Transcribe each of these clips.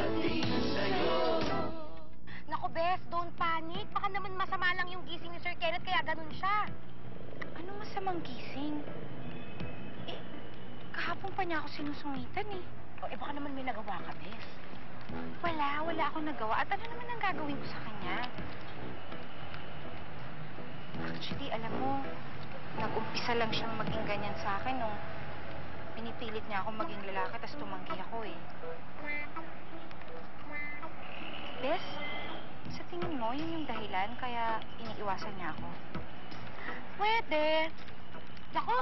darating sa'yo. Naku, Bes, don't panic. Baka naman masama lang yung gising ni Sir Kenneth kaya ganun siya. Ano masamang gising? Eh, kahapon pa niya ako sinusungitan eh. O, baka naman may nagawa ka, Bes. Wala akong nagawa. At ano naman ang gagawin ko sa kanya? Actually, alam mo, nag-umpisa lang siyang maging ganyan sa akin nung pinipilit niya akong maging lalaki tapos tumanggi ako eh. Bes, sa tingin mo, yun yung dahilan kaya iniiwasan niya ako? Pwede. Naku,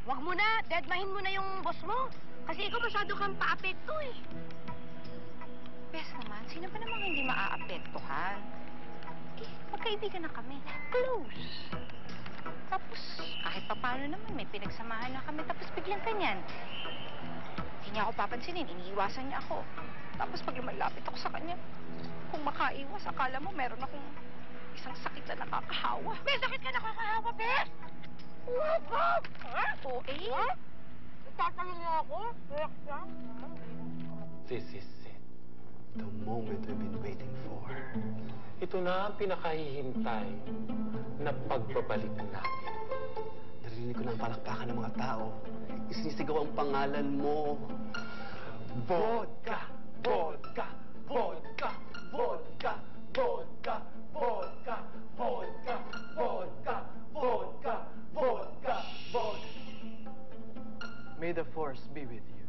wag mo na. Deadmahin mo na yung boss mo. Kasi ikaw masyado kang paapekto eh. Bes naman, sino ba namang hindi maaapektuhan? Eh, magkaibigan na kami. Close. Tapos, kahit papano naman, may pinagsamahan na kami. Tapos biglang ganyan. Hindi niya ako papansinin, iniiwasan niya ako. Tapos pag lumalapit ako sa kanya, kung makaiwas, akala mo meron akong isang sakit na nakakahawa. May sakit ka nakakahawa, Bes! Wag! Wag! Ha? Oo, eh? Ha? Itatanong niyo ako? React ka? This is it. The moment we've been waiting for. Ito na ang pinakahihintay na pagbabalik namin. Narinig ko na ang palakpakan ng mga tao. Isinisigaw ang pangalan mo. Vodka! Vodka! Vodka! Vodka! Vodka! Vodka! Vodka! Vodka! Vodka! Vodka! Vodka! May the force be with you.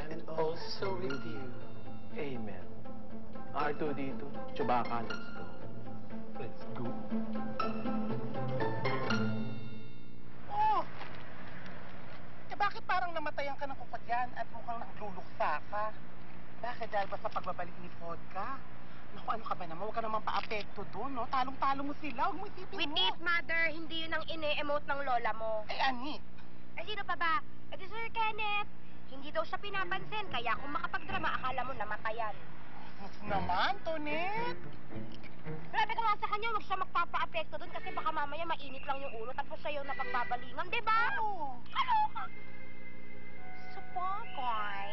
And also with you. Amen. R2-D2, Chewbacca, let's go. Let's go. Oh! Eh bakit parang namatayan ka ng kupadyan at mukhang nagluluksa ka? Bakit dahil ba sa pagbabalik ni Vodka? Naku, ano ka ba naman? Huwag ka naman pa-apekto doon, no? Talong-talo mo sila. Huwag mo isipin With mo. it, mother, hindi yun ang ine-emote ng lola mo. Eh, ani? Eh, sino pa ba? Eh, di Sir Kenneth. Hindi daw siya pinapansin, kaya kung makapagdrama, akala mo namatayan. Sus naman, Tonet. Grabe ka nga sa kanya, huwag siya magpapa-apekto doon kasi baka mamaya mainit lang yung ulo tapos siya yung napagbabalingan, di ba? Oo. Kaloka! Sa bagay,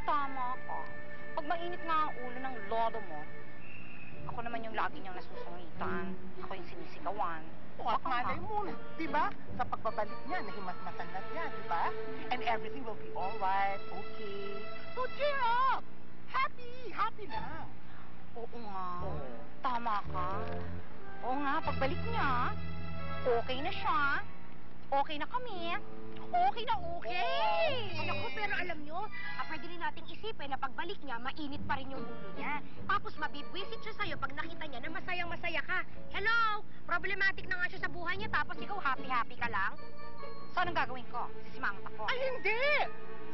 tama ka. Pag mainit nga ang ulo ng lodo mo, ako naman yung lagi niyang nasusungitan. Ako yung sinisigawan. O, at Baka malay nga. mo, di ba? Sa pagbabalik niya, nahimas-masan na siya, di ba? And everything will be alright, okay. So cheer up! Happy! Happy lang! Oo nga. Oo. Tama ka. Oo nga, pagbalik niya, okay na siya. Okay na kami. Okay na okay. Ay, naku, pero alam nyo, pwede rin nating isipin na pagbalik niya, mainit pa rin yung ulo niya. Tapos mabibwisit siya sa'yo pag nakita niya na masayang-masaya ka. Hello? Problematic na nga siya sa buhay niya, tapos ikaw happy-happy ka lang? So, anong gagawin ko? Sisimangot ako. Ay, hindi!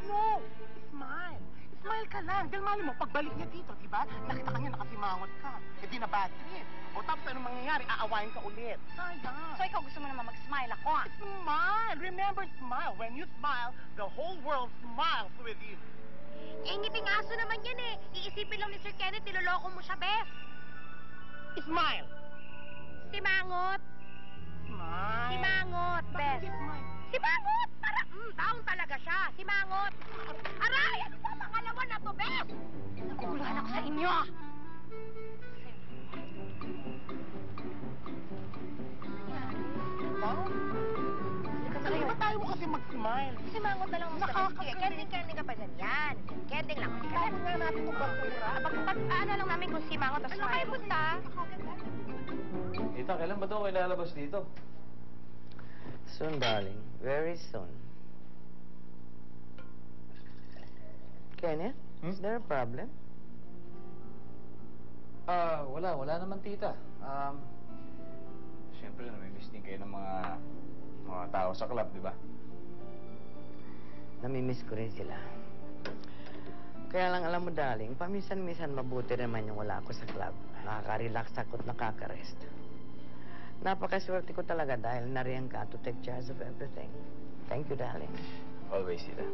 No! Smile! Smile ka lang. Dahil mali mo, pagbalik niya dito, di ba? Nakita ka niya, nakasimangot ka. Eh, di na bad trip. O tapos anong mangyayari? Aawain ka ulit. Sayang. So, ikaw gusto mo naman mag-smile ako, ah? Smile! Remember, smile. When you smile, the whole world smiles with you. Eh, ngiting aso naman yan eh. Iisipin lang ni Sir Kenneth, niloloko mo siya, Beth. Smile! Simangot. Smile! Simangot, Bakit Beth. hindi smile? Simangot! Para, down talaga siya. Simangot. Aray, ano ba pangalawa na to, Beth? Naguguluhan ako sa inyo, ah! Diba? Ano ba tayo mo kasi mag-smile? Simangot na lang mo sa Nakakagaling. Kending-kending ka pa dyan. Yan. Kending lang. Kaya nga natin itong bakura. Ano lang namin kung simangot o Ano smile. kayo punta? Tita, kailan ba ito kayo lalabas dito? Soon, darling. Very soon. Kenneth, is there a problem? Wala naman, tita. Siyempre, namimiss din kayo ng mga tao sa club, di ba? Namimiss ko rin sila. Kaya lang alam mo, darling, paminsan-minsan mabuti naman yung wala ako sa club. Nakaka-relax ako at nakaka-rest. Napakaswerte ko talaga dahil nariyan ka to take charge of everything. Thank you, darling. Always, tita.